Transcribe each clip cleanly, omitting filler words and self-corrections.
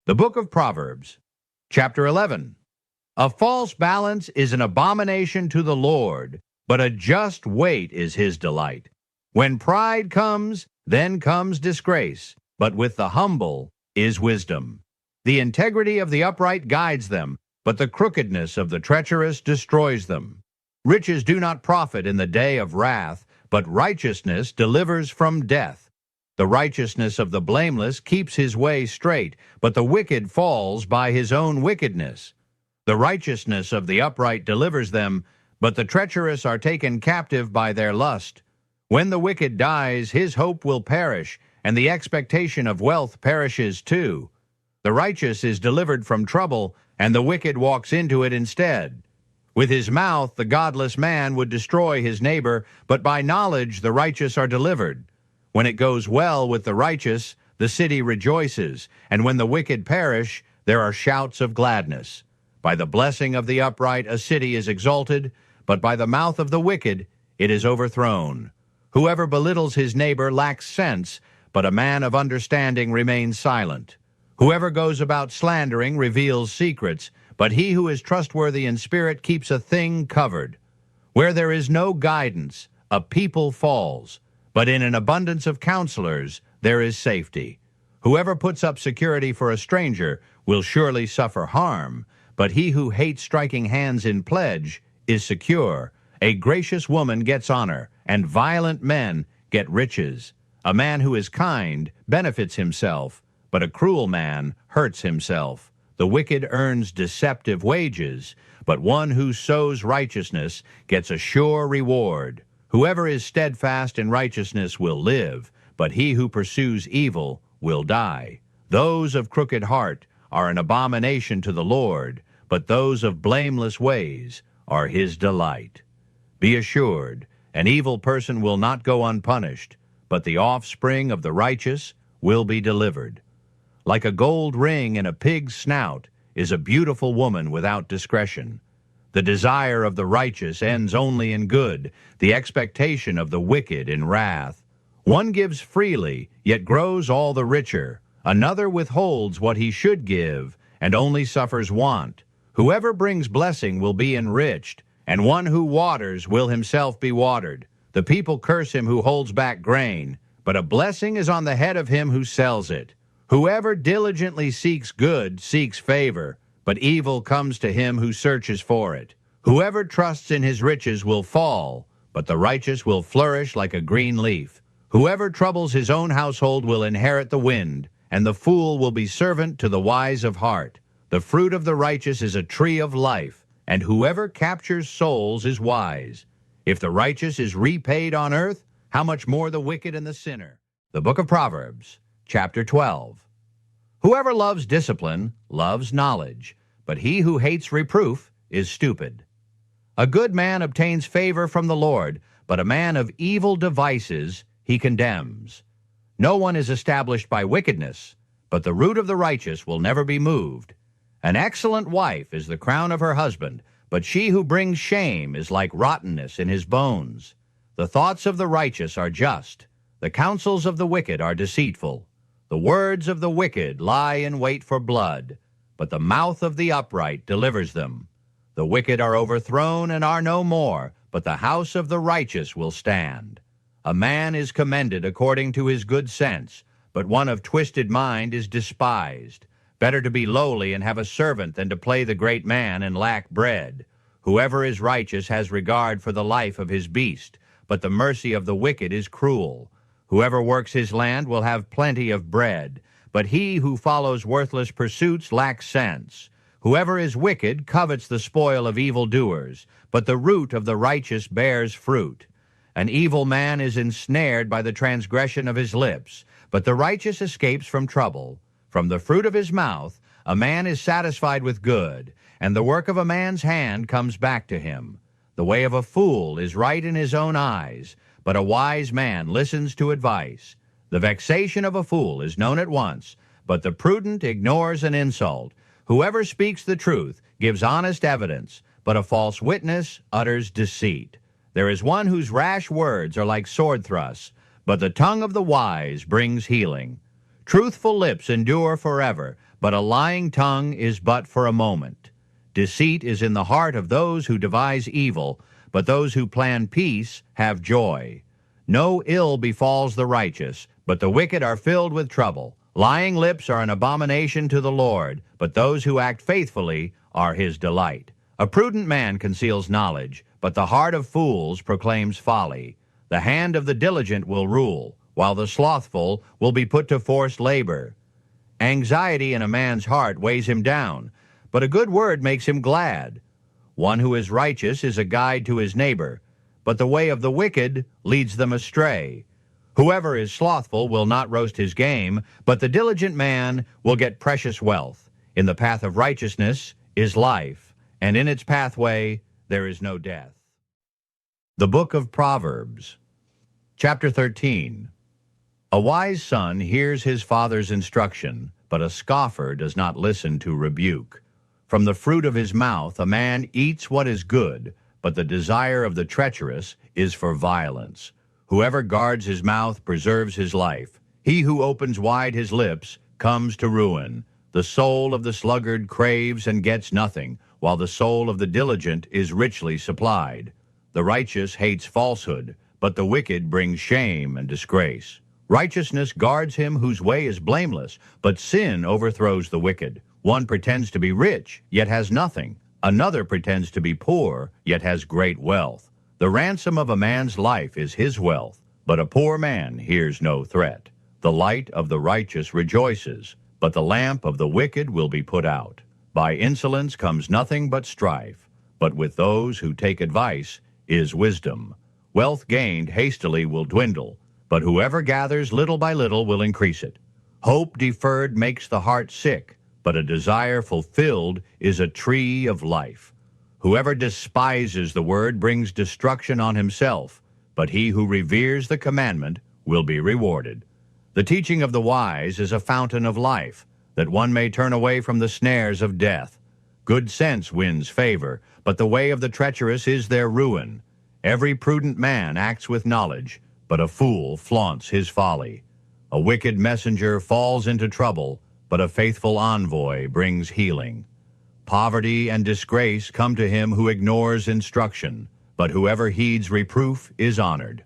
The Book of Proverbs, chapter 11. A false balance is an abomination to the Lord, but a just weight is his delight. When pride comes, then comes disgrace, but with the humble is wisdom. The integrity of the upright guides them, but the crookedness of the treacherous destroys them. Riches do not profit in the day of wrath, but righteousness delivers from death. The righteousness of the blameless keeps his way straight, but the wicked falls by his own wickedness. The righteousness of the upright delivers them, but the treacherous are taken captive by their lust. When the wicked dies, his hope will perish, and the expectation of wealth perishes too. The righteous is delivered from trouble, and the wicked walks into it instead. With his mouth the godless man would destroy his neighbor, but by knowledge the righteous are delivered. When it goes well with the righteous, the city rejoices, and when the wicked perish, there are shouts of gladness. By the blessing of the upright a city is exalted, but by the mouth of the wicked it is overthrown. Whoever belittles his neighbor lacks sense, but a man of understanding remains silent. Whoever goes about slandering reveals secrets, but he who is trustworthy in spirit keeps a thing covered. Where there is no guidance, a people falls, but in an abundance of counselors there is safety. Whoever puts up security for a stranger will surely suffer harm, but he who hates striking hands in pledge is secure. A gracious woman gets honor, and violent men get riches. A man who is kind benefits himself, but a cruel man hurts himself. The wicked earns deceptive wages, but one who sows righteousness gets a sure reward. Whoever is steadfast in righteousness will live, but he who pursues evil will die. Those of crooked heart are an abomination to the Lord, but those of blameless ways are his delight. Be assured, an evil person will not go unpunished, but the offspring of the righteous will be delivered. Like a gold ring in a pig's snout is a beautiful woman without discretion. The desire of the righteous ends only in good, the expectation of the wicked in wrath. One gives freely, yet grows all the richer. Another withholds what he should give, and only suffers want. Whoever brings blessing will be enriched, and one who waters will himself be watered. The people curse him who holds back grain, but a blessing is on the head of him who sells it. Whoever diligently seeks good seeks favor, but evil comes to him who searches for it. Whoever trusts in his riches will fall, but the righteous will flourish like a green leaf. Whoever troubles his own household will inherit the wind, and the fool will be servant to the wise of heart. The fruit of the righteous is a tree of life, and whoever captures souls is wise. If the righteous is repaid on earth, how much more the wicked and the sinner? The Book of Proverbs, chapter 12. Whoever loves discipline loves knowledge, but he who hates reproof is stupid. A good man obtains favor from the Lord, but a man of evil devices he condemns. No one is established by wickedness, but the root of the righteous will never be moved. An excellent wife is the crown of her husband, but she who brings shame is like rottenness in his bones. The thoughts of the righteous are just, the counsels of the wicked are deceitful. The words of the wicked lie in wait for blood, but the mouth of the upright delivers them. The wicked are overthrown and are no more, but the house of the righteous will stand. A man is commended according to his good sense, but one of twisted mind is despised. Better to be lowly and have a servant than to play the great man and lack bread. Whoever is righteous has regard for the life of his beast, but the mercy of the wicked is cruel. Whoever works his land will have plenty of bread, but he who follows worthless pursuits lacks sense. Whoever is wicked covets the spoil of evildoers, but the root of the righteous bears fruit. An evil man is ensnared by the transgression of his lips, but the righteous escapes from trouble. From the fruit of his mouth a man is satisfied with good, and the work of a man's hand comes back to him. The way of a fool is right in his own eyes, but a wise man listens to advice. The vexation of a fool is known at once, but the prudent ignores an insult. Whoever speaks the truth gives honest evidence, but a false witness utters deceit. There is one whose rash words are like sword thrusts, but the tongue of the wise brings healing. Truthful lips endure forever, but a lying tongue is but for a moment. Deceit is in the heart of those who devise evil, but those who plan peace have joy. No ill befalls the righteous, but the wicked are filled with trouble. Lying lips are an abomination to the Lord, but those who act faithfully are his delight. A prudent man conceals knowledge, but the heart of fools proclaims folly. The hand of the diligent will rule, while the slothful will be put to forced labor. Anxiety in a man's heart weighs him down, but a good word makes him glad. One who is righteous is a guide to his neighbor, but the way of the wicked leads them astray. Whoever is slothful will not roast his game, but the diligent man will get precious wealth. In the path of righteousness is life, and in its pathway there is no death. The Book of Proverbs, Chapter 13. A wise son hears his father's instruction, but a scoffer does not listen to rebuke. From the fruit of his mouth a man eats what is good, but the desire of the treacherous is for violence. Whoever guards his mouth preserves his life. He who opens wide his lips comes to ruin. The soul of the sluggard craves and gets nothing, while the soul of the diligent is richly supplied. The righteous hates falsehood, but the wicked brings shame and disgrace. Righteousness guards him whose way is blameless, but sin overthrows the wicked. One pretends to be rich, yet has nothing. Another pretends to be poor, yet has great wealth. The ransom of a man's life is his wealth, but a poor man hears no threat. The light of the righteous rejoices, but the lamp of the wicked will be put out. By insolence comes nothing but strife, but with those who take advice is wisdom. Wealth gained hastily will dwindle, but whoever gathers little by little will increase it. Hope deferred makes the heart sick, but a desire fulfilled is a tree of life. Whoever despises the word brings destruction on himself, but he who reveres the commandment will be rewarded. The teaching of the wise is a fountain of life, that one may turn away from the snares of death. Good sense wins favor, but the way of the treacherous is their ruin. Every prudent man acts with knowledge, but a fool flaunts his folly. A wicked messenger falls into trouble, but a faithful envoy brings healing. Poverty and disgrace come to him who ignores instruction, but whoever heeds reproof is honored.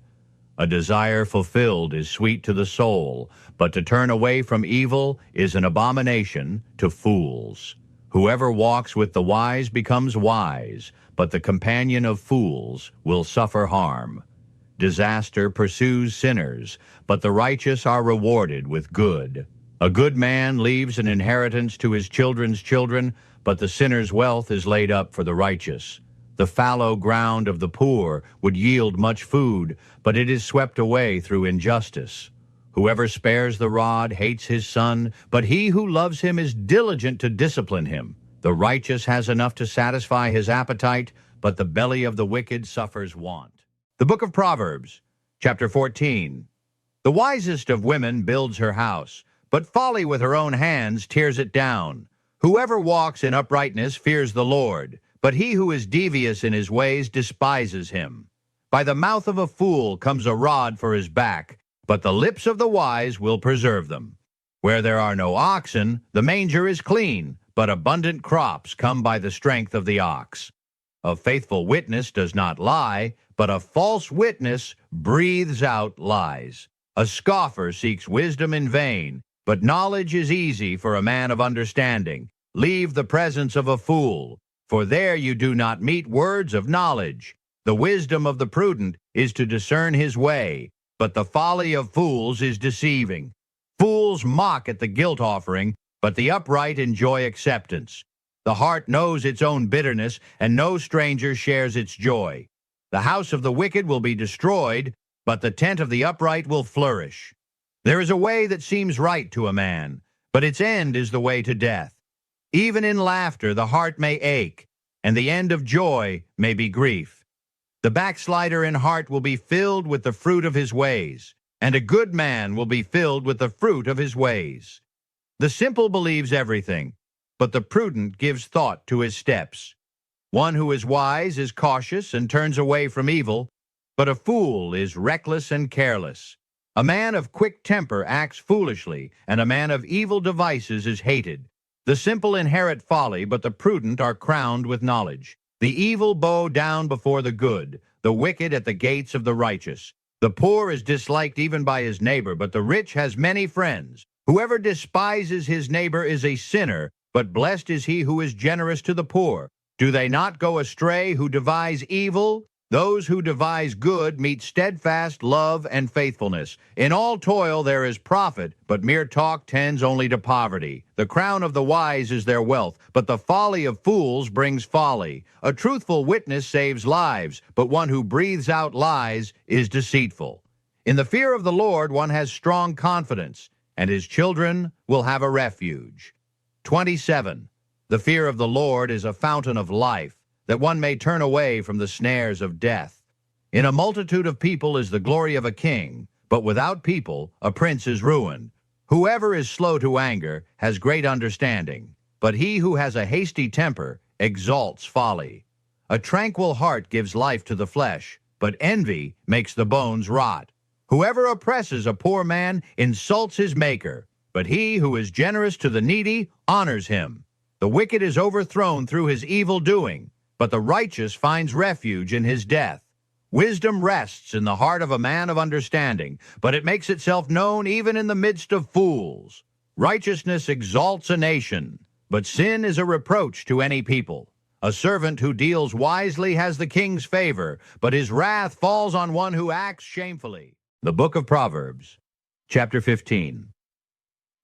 A desire fulfilled is sweet to the soul, but to turn away from evil is an abomination to fools. Whoever walks with the wise becomes wise, but the companion of fools will suffer harm. Disaster pursues sinners, but the righteous are rewarded with good. A good man leaves an inheritance to his children's children, but the sinner's wealth is laid up for the righteous. The fallow ground of the poor would yield much food, but it is swept away through injustice. Whoever spares the rod hates his son, but he who loves him is diligent to discipline him. The righteous has enough to satisfy his appetite, but the belly of the wicked suffers want. The Book of Proverbs, Chapter 14. The wisest of women builds her house, but folly with her own hands tears it down. Whoever walks in uprightness fears the Lord, but he who is devious in his ways despises him. By the mouth of a fool comes a rod for his back, but the lips of the wise will preserve them. Where there are no oxen, the manger is clean, but abundant crops come by the strength of the ox. A faithful witness does not lie, but a false witness breathes out lies. A scoffer seeks wisdom in vain, but knowledge is easy for a man of understanding. Leave the presence of a fool, for there you do not meet words of knowledge. The wisdom of the prudent is to discern his way, but the folly of fools is deceiving. Fools mock at the guilt offering, but the upright enjoy acceptance. The heart knows its own bitterness, and no stranger shares its joy. The house of the wicked will be destroyed, but the tent of the upright will flourish. There is a way that seems right to a man, but its end is the way to death. Even in laughter the heart may ache, and the end of joy may be grief. The backslider in heart will be filled with the fruit of his ways, and a good man will be filled with the fruit of his ways. The simple believes everything, but the prudent gives thought to his steps. One who is wise is cautious and turns away from evil, but a fool is reckless and careless. A man of quick temper acts foolishly, and a man of evil devices is hated. The simple inherit folly, but the prudent are crowned with knowledge. The evil bow down before the good, the wicked at the gates of the righteous. The poor is disliked even by his neighbor, but the rich has many friends. Whoever despises his neighbor is a sinner, but blessed is he who is generous to the poor. Do they not go astray who devise evil? Those who devise good meet steadfast love and faithfulness. In all toil there is profit, but mere talk tends only to poverty. The crown of the wise is their wealth, but the folly of fools brings folly. A truthful witness saves lives, but one who breathes out lies is deceitful. In the fear of the Lord one has strong confidence, and his children will have a refuge. 27. The fear of the Lord is a fountain of life, that one may turn away from the snares of death. In a multitude of people is the glory of a king, but without people a prince is ruined. Whoever is slow to anger has great understanding, but he who has a hasty temper exalts folly. A tranquil heart gives life to the flesh, but envy makes the bones rot. Whoever oppresses a poor man insults his maker, but he who is generous to the needy honors him. The wicked is overthrown through his evil doing, but the righteous finds refuge in his death. Wisdom rests in the heart of a man of understanding, but it makes itself known even in the midst of fools. Righteousness exalts a nation, but sin is a reproach to any people. A servant who deals wisely has the king's favor, but his wrath falls on one who acts shamefully. The Book of Proverbs, chapter 15.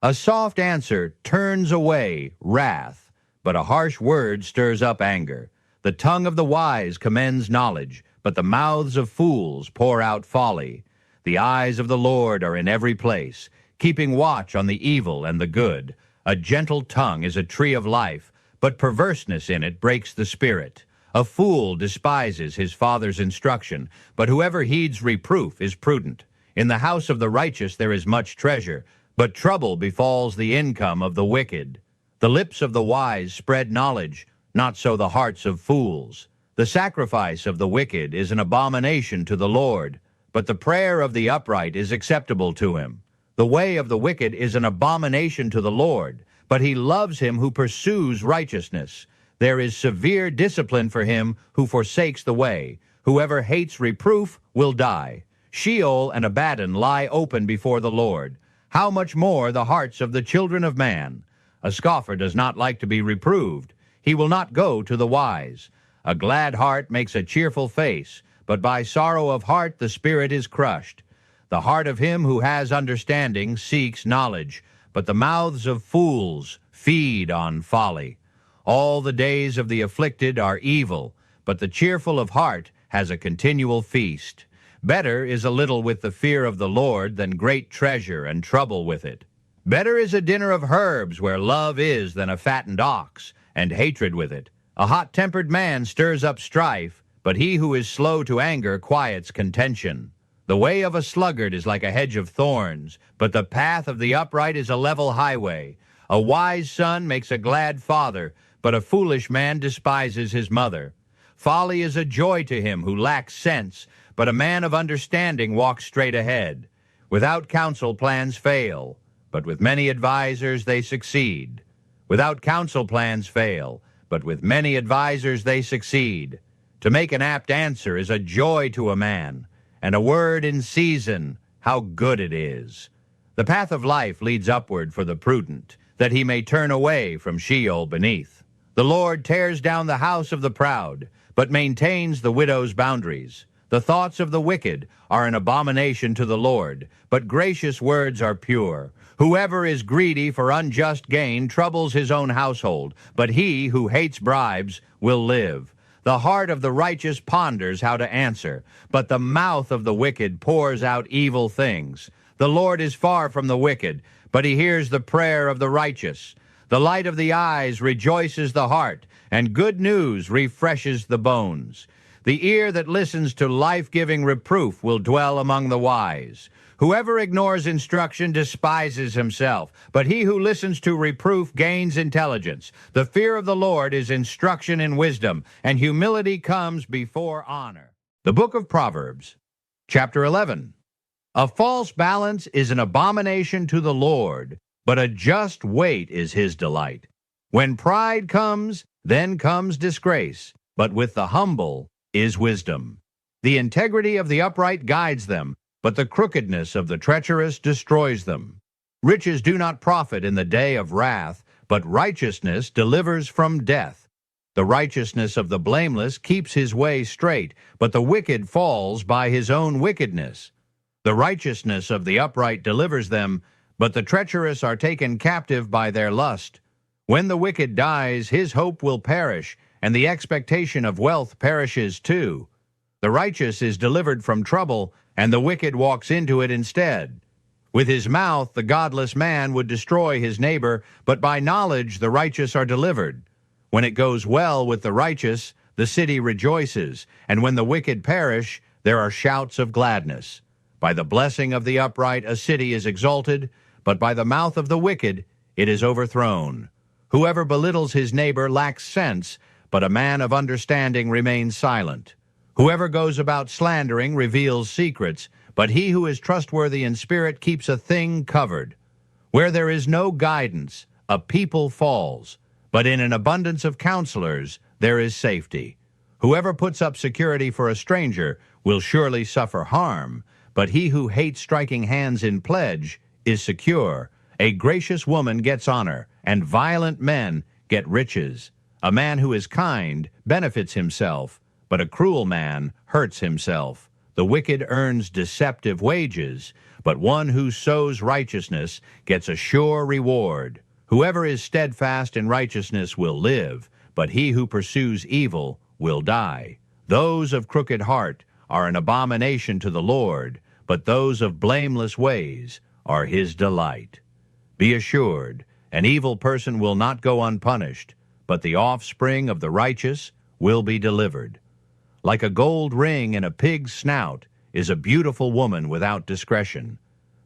A soft answer turns away wrath, but a harsh word stirs up anger. The tongue of the wise commends knowledge, but the mouths of fools pour out folly. The eyes of the Lord are in every place, keeping watch on the evil and the good. A gentle tongue is a tree of life, but perverseness in it breaks the spirit. A fool despises his father's instruction, but whoever heeds reproof is prudent. In the house of the righteous there is much treasure, but trouble befalls the income of the wicked. The lips of the wise spread knowledge, not so the hearts of fools. The sacrifice of the wicked is an abomination to the Lord, but the prayer of the upright is acceptable to him. The way of the wicked is an abomination to the Lord, but he loves him who pursues righteousness. There is severe discipline for him who forsakes the way. Whoever hates reproof will die. Sheol and Abaddon lie open before the Lord. How much more the hearts of the children of man? A scoffer does not like to be reproved. He will not go to the wise. A glad heart makes a cheerful face, but by sorrow of heart the spirit is crushed. The heart of him who has understanding seeks knowledge, but the mouths of fools feed on folly. All the days of the afflicted are evil, but the cheerful of heart has a continual feast. Better is a little with the fear of the Lord than great treasure and trouble with it. Better is a dinner of herbs where love is than a fattened ox, and hatred with it. A hot-tempered man stirs up strife, but he who is slow to anger quiets contention. The way of a sluggard is like a hedge of thorns, but the path of the upright is a level highway. A wise son makes a glad father, but a foolish man despises his mother. Folly is a joy to him who lacks sense, but a man of understanding walks straight ahead. Without counsel plans fail, but with many advisers they succeed. Without counsel plans fail, but with many advisers they succeed. To make an apt answer is a joy to a man, and a word in season, how good it is. The path of life leads upward for the prudent, that he may turn away from Sheol beneath. The Lord tears down the house of the proud, but maintains the widow's boundaries. The thoughts of the wicked are an abomination to the Lord, but gracious words are pure. Whoever is greedy for unjust gain troubles his own household, but he who hates bribes will live. The heart of the righteous ponders how to answer, but the mouth of the wicked pours out evil things. The Lord is far from the wicked, but he hears the prayer of the righteous. The light of the eyes rejoices the heart, and good news refreshes the bones. The ear that listens to life-giving reproof will dwell among the wise. Whoever ignores instruction despises himself, but he who listens to reproof gains intelligence. The fear of the Lord is instruction in wisdom, and humility comes before honor. The Book of Proverbs, chapter 11. A false balance is an abomination to the Lord, but a just weight is his delight. When pride comes, then comes disgrace, but with the humble is wisdom. The integrity of the upright guides them, but the crookedness of the treacherous destroys them. Riches do not profit in the day of wrath, but righteousness delivers from death. The righteousness of the blameless keeps his way straight, but the wicked falls by his own wickedness. The righteousness of the upright delivers them, but the treacherous are taken captive by their lust. When the wicked dies, his hope will perish, and the expectation of wealth perishes too. The righteous is delivered from trouble, and the wicked walks into it instead. With his mouth the godless man would destroy his neighbor, but by knowledge the righteous are delivered. When it goes well with the righteous, the city rejoices, and when the wicked perish, there are shouts of gladness. By the blessing of the upright a city is exalted, but by the mouth of the wicked it is overthrown. Whoever belittles his neighbor lacks sense, but a man of understanding remains silent. Whoever goes about slandering reveals secrets, but he who is trustworthy in spirit keeps a thing covered. Where there is no guidance, a people falls, but in an abundance of counselors there is safety. Whoever puts up security for a stranger will surely suffer harm, but he who hates striking hands in pledge is secure. A gracious woman gets honor, and violent men get riches. A man who is kind benefits himself, but a cruel man hurts himself. The wicked earns deceptive wages, but one who sows righteousness gets a sure reward. Whoever is steadfast in righteousness will live, but he who pursues evil will die. Those of crooked heart are an abomination to the Lord, but those of blameless ways are his delight. Be assured, an evil person will not go unpunished, but the offspring of the righteous will be delivered. Like a gold ring in a pig's snout is a beautiful woman without discretion.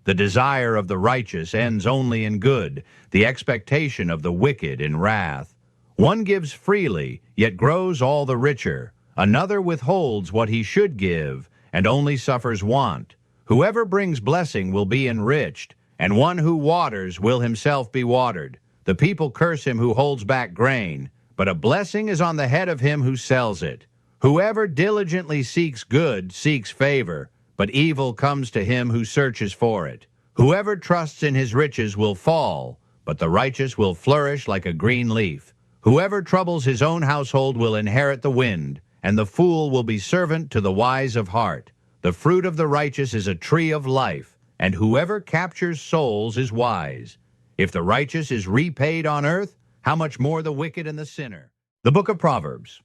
The desire of the righteous ends only in good, the expectation of the wicked in wrath. One gives freely, yet grows all the richer. Another withholds what he should give, and only suffers want. Whoever brings blessing will be enriched, and one who waters will himself be watered. The people curse him who holds back grain, but a blessing is on the head of him who sells it. Whoever diligently seeks good seeks favor, but evil comes to him who searches for it. Whoever trusts in his riches will fall, but the righteous will flourish like a green leaf. Whoever troubles his own household will inherit the wind, and the fool will be servant to the wise of heart. The fruit of the righteous is a tree of life, and whoever captures souls is wise. If the righteous is repaid on earth, how much more the wicked and the sinner? The Book of Proverbs.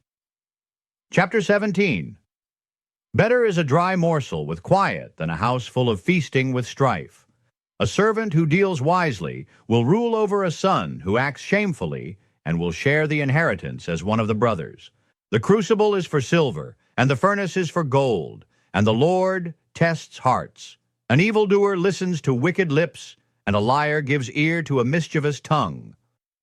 Chapter 17. Better is a dry morsel with quiet than a house full of feasting with strife. A servant who deals wisely will rule over a son who acts shamefully and will share the inheritance as one of the brothers. The crucible is for silver, and the furnace is for gold, and the Lord tests hearts. An evildoer listens to wicked lips, and a liar gives ear to a mischievous tongue.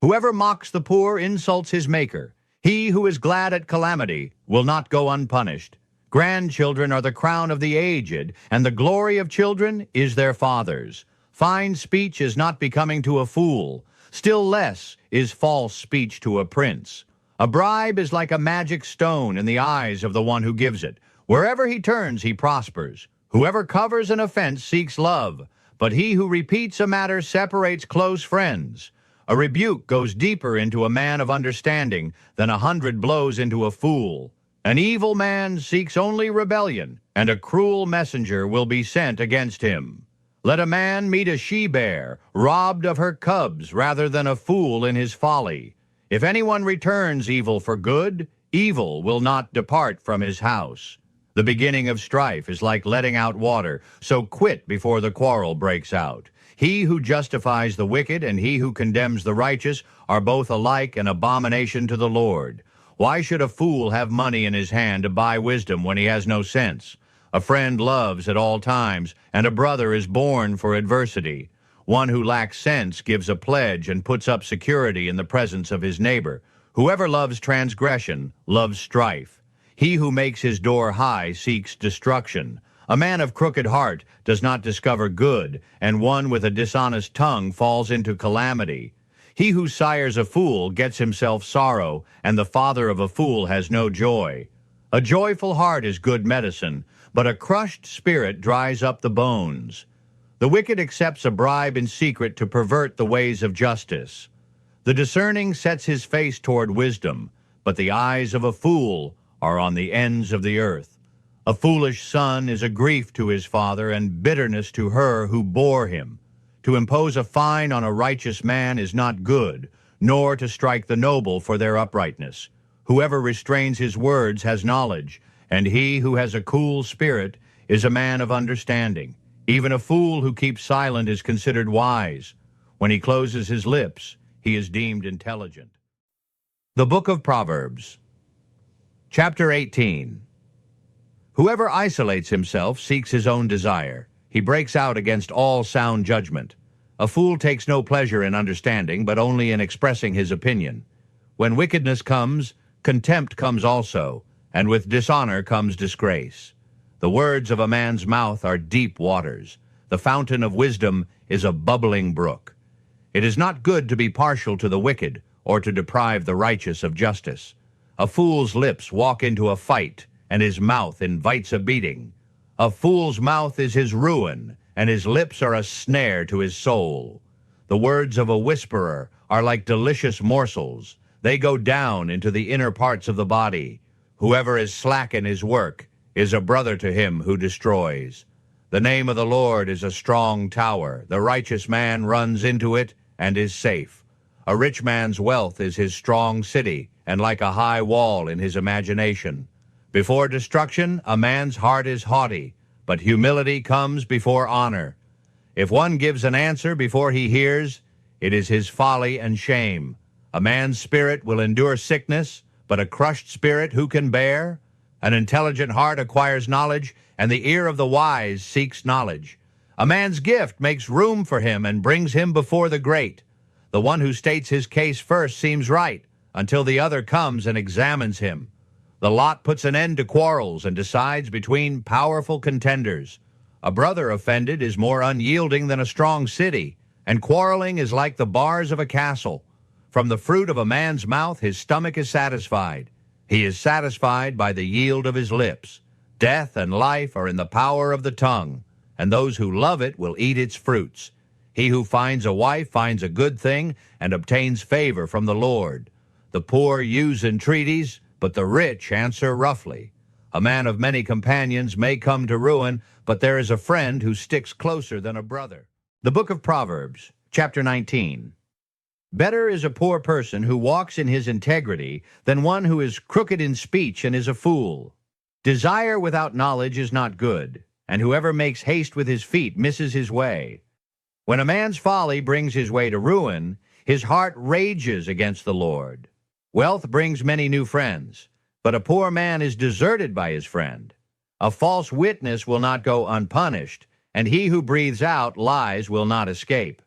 Whoever mocks the poor insults his maker. He who is glad at calamity will not go unpunished. Grandchildren are the crown of the aged, and the glory of children is their fathers. Fine speech is not becoming to a fool. Still less is false speech to a prince. A bribe is like a magic stone in the eyes of the one who gives it. Wherever he turns, he prospers. Whoever covers an offense seeks love, but he who repeats a matter separates close friends. A rebuke goes deeper into a man of understanding than 100 blows into a fool. An evil man seeks only rebellion, and a cruel messenger will be sent against him. Let a man meet a she-bear, robbed of her cubs, rather than a fool in his folly. If anyone returns evil for good, evil will not depart from his house. The beginning of strife is like letting out water, so quit before the quarrel breaks out. He who justifies the wicked and he who condemns the righteous are both alike an abomination to the Lord. Why should a fool have money in his hand to buy wisdom when he has no sense? A friend loves at all times, and a brother is born for adversity. One who lacks sense gives a pledge and puts up security in the presence of his neighbor. Whoever loves transgression loves strife. He who makes his door high seeks destruction. A man of crooked heart does not discover good, and one with a dishonest tongue falls into calamity. He who sires a fool gets himself sorrow, and the father of a fool has no joy. A joyful heart is good medicine, but a crushed spirit dries up the bones. The wicked accepts a bribe in secret to pervert the ways of justice. The discerning sets his face toward wisdom, but the eyes of a fool are on the ends of the earth. A foolish son is a grief to his father and bitterness to her who bore him. To impose a fine on a righteous man is not good, nor to strike the noble for their uprightness. Whoever restrains his words has knowledge, and he who has a cool spirit is a man of understanding. Even a fool who keeps silent is considered wise. When he closes his lips, he is deemed intelligent. The Book of Proverbs, Chapter 18. Whoever isolates himself seeks his own desire. He breaks out against all sound judgment. A fool takes no pleasure in understanding, but only in expressing his opinion. When wickedness comes, contempt comes also, and with dishonor comes disgrace. The words of a man's mouth are deep waters. The fountain of wisdom is a bubbling brook. It is not good to be partial to the wicked, or to deprive the righteous of justice. A fool's lips walk into a fight, and his mouth invites a beating. A fool's mouth is his ruin, and his lips are a snare to his soul. The words of a whisperer are like delicious morsels. They go down into the inner parts of the body. Whoever is slack in his work is a brother to him who destroys. The name of the Lord is a strong tower. The righteous man runs into it and is safe. A rich man's wealth is his strong city, and like a high wall in his imagination. Before destruction, a man's heart is haughty, but humility comes before honor. If one gives an answer before he hears, it is his folly and shame. A man's spirit will endure sickness, but a crushed spirit who can bear? An intelligent heart acquires knowledge, and the ear of the wise seeks knowledge. A man's gift makes room for him and brings him before the great. The one who states his case first seems right, until the other comes and examines him. The lot puts an end to quarrels and decides between powerful contenders. A brother offended is more unyielding than a strong city, and quarreling is like the bars of a castle. From the fruit of a man's mouth his stomach is satisfied. He is satisfied by the yield of his lips. Death and life are in the power of the tongue, and those who love it will eat its fruits. He who finds a wife finds a good thing and obtains favor from the Lord. The poor use entreaties, but the rich answer roughly. A man of many companions may come to ruin, but there is a friend who sticks closer than a brother. The Book of Proverbs, Chapter 19. Better is a poor person who walks in his integrity than one who is crooked in speech and is a fool. Desire without knowledge is not good, and whoever makes haste with his feet misses his way. When a man's folly brings his way to ruin, his heart rages against the Lord. Wealth brings many new friends, but a poor man is deserted by his friend. A false witness will not go unpunished, and he who breathes out lies will not escape.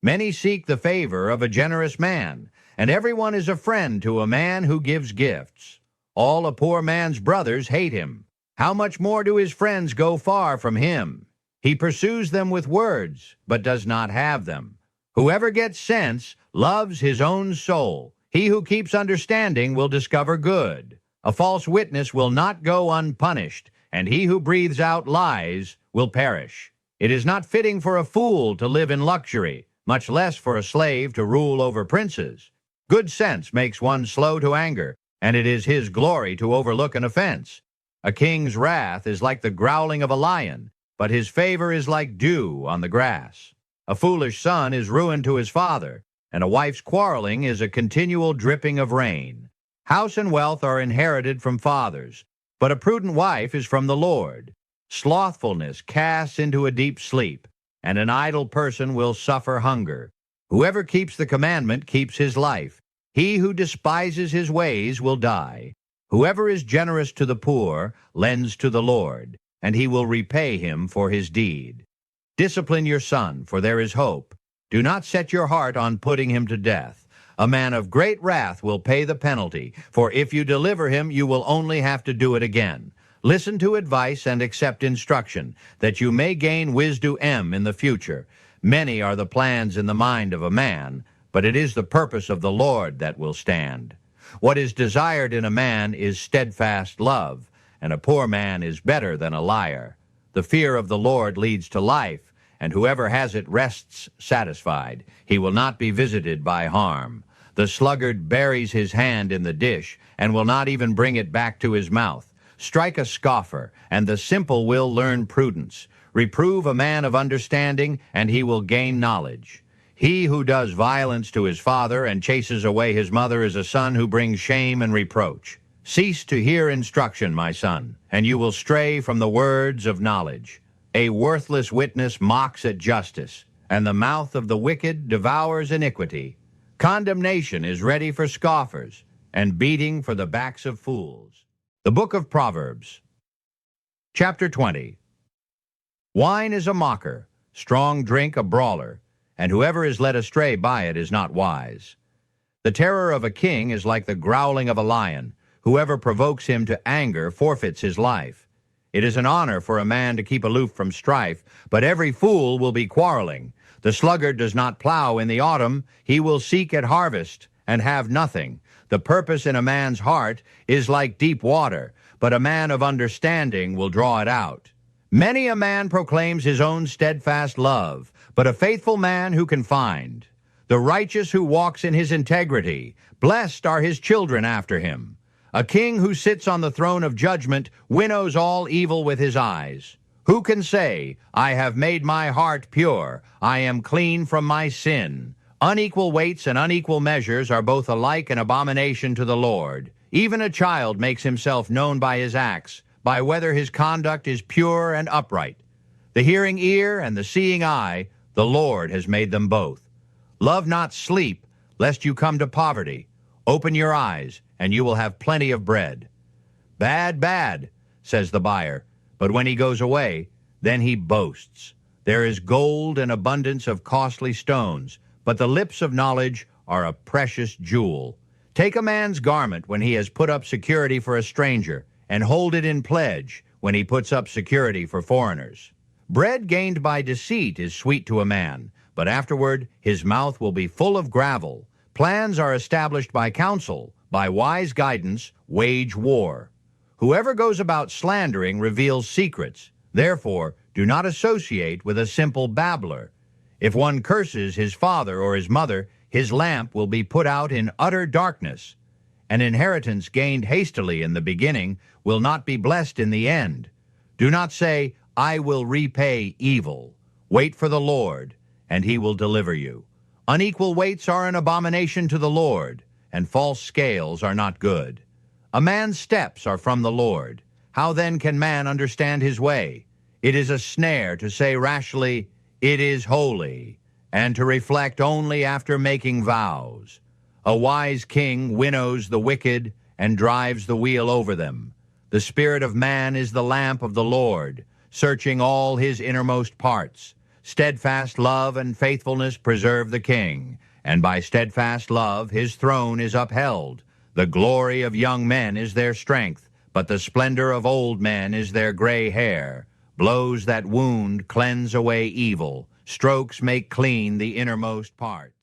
Many seek the favor of a generous man, and everyone is a friend to a man who gives gifts. All a poor man's brothers hate him. How much more do his friends go far from him? He pursues them with words, but does not have them. Whoever gets sense loves his own soul. He who keeps understanding will discover good. A false witness will not go unpunished, and he who breathes out lies will perish. It is not fitting for a fool to live in luxury, much less for a slave to rule over princes. Good sense makes one slow to anger, and it is his glory to overlook an offense. A king's wrath is like the growling of a lion, but his favor is like dew on the grass. A foolish son is ruin to his father, and a wife's quarreling is a continual dripping of rain. House and wealth are inherited from fathers, but a prudent wife is from the Lord. Slothfulness casts into a deep sleep, and an idle person will suffer hunger. Whoever keeps the commandment keeps his life. He who despises his ways will die. Whoever is generous to the poor lends to the Lord, and he will repay him for his deed. Discipline your son, for there is hope. Do not set your heart on putting him to death. A man of great wrath will pay the penalty, for if you deliver him, you will only have to do it again. Listen to advice and accept instruction, that you may gain wisdom in the future. Many are the plans in the mind of a man, but it is the purpose of the Lord that will stand. What is desired in a man is steadfast love, and a poor man is better than a liar. The fear of the Lord leads to life, and whoever has it rests satisfied. He will not be visited by harm. The sluggard buries his hand in the dish, and will not even bring it back to his mouth. Strike a scoffer, and the simple will learn prudence. Reprove a man of understanding, and he will gain knowledge. He who does violence to his father and chases away his mother is a son who brings shame and reproach. Cease to hear instruction, my son, and you will stray from the words of knowledge. A worthless witness mocks at justice, and the mouth of the wicked devours iniquity. Condemnation is ready for scoffers, and beating for the backs of fools. The Book of Proverbs, Chapter 20. Wine is a mocker, strong drink a brawler, and whoever is led astray by it is not wise. The terror of a king is like the growling of a lion. Whoever provokes him to anger forfeits his life. It is an honor for a man to keep aloof from strife, but every fool will be quarreling. The sluggard does not plow in the autumn. He will seek at harvest and have nothing. The purpose in a man's heart is like deep water, but a man of understanding will draw it out. Many a man proclaims his own steadfast love, but a faithful man who can find? The righteous who walks in his integrity, blessed are his children after him. A king who sits on the throne of judgment winnows all evil with his eyes. Who can say, I have made my heart pure, I am clean from my sin? Unequal weights and unequal measures are both alike an abomination to the Lord. Even a child makes himself known by his acts, by whether his conduct is pure and upright. The hearing ear and the seeing eye, the Lord has made them both. Love not sleep, lest you come to poverty. Open your eyes, and you will have plenty of bread. Bad, bad, says the buyer, but when he goes away, then he boasts. There is gold and abundance of costly stones, but the lips of knowledge are a precious jewel. Take a man's garment when he has put up security for a stranger, and hold it in pledge when he puts up security for foreigners. Bread gained by deceit is sweet to a man, but afterward his mouth will be full of gravel. Plans are established by counsel, by wise guidance wage war. Whoever goes about slandering reveals secrets. Therefore, do not associate with a simple babbler. If one curses his father or his mother, his lamp will be put out in utter darkness. An inheritance gained hastily in the beginning will not be blessed in the end. Do not say, I will repay evil. Wait for the Lord, and he will deliver you. Unequal weights are an abomination to the Lord, and false scales are not good. A man's steps are from the Lord. How then can man understand his way? It is a snare to say rashly, it is holy, and to reflect only after making vows. A wise king winnows the wicked and drives the wheel over them. The spirit of man is the lamp of the Lord, searching all his innermost parts. Steadfast love and faithfulness preserve the king, and by steadfast love his throne is upheld. The glory of young men is their strength, but the splendor of old men is their gray hair. Blows that wound cleanse away evil. Strokes make clean the innermost parts.